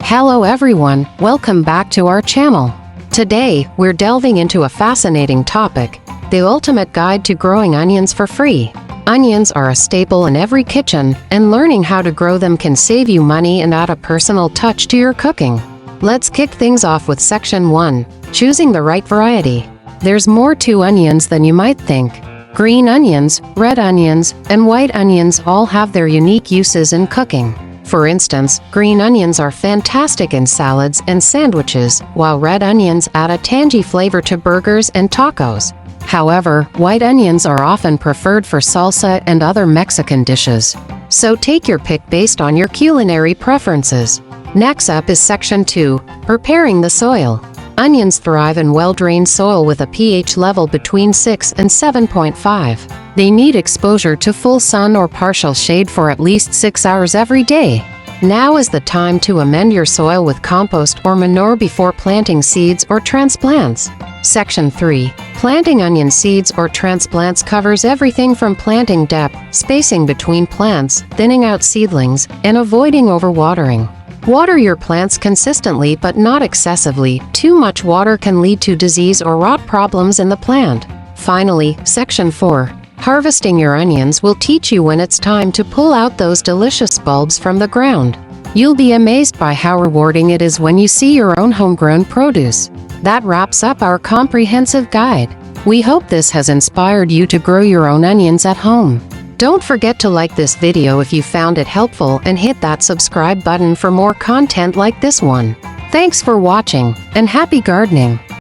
Hello everyone, welcome back to our channel. Today, we're delving into a fascinating topic, the ultimate guide to growing onions for free. Onions are a staple in every kitchen, and learning how to grow them can save you money and add a personal touch to your cooking. Let's kick things off with Section 1, choosing the right variety. There's more to onions than you might think. Green onions, red onions, and white onions all have their unique uses in cooking. For instance, green onions are fantastic in salads and sandwiches, while red onions add a tangy flavor to burgers and tacos. However, white onions are often preferred for salsa and other Mexican dishes. So take your pick based on your culinary preferences. Next up is Section 2, preparing the soil. Onions thrive in well-drained soil with a pH level between 6 and 7.5. They need exposure to full sun or partial shade for at least 6 hours every day. Now is the time to amend your soil with compost or manure before planting seeds or transplants. Section 3. Planting onion seeds or transplants covers everything from planting depth, spacing between plants, thinning out seedlings, and avoiding overwatering. Water your plants consistently but not excessively. Too much water can lead to disease or rot problems in the plant. Finally, Section 4. Harvesting your onions will teach you when it's time to pull out those delicious bulbs from the ground. You'll be amazed by how rewarding it is when you see your own homegrown produce. That wraps up our comprehensive guide. We hope this has inspired you to grow your own onions at home. Don't forget to like this video if you found it helpful and hit that subscribe button for more content like this one. Thanks for watching, and happy gardening!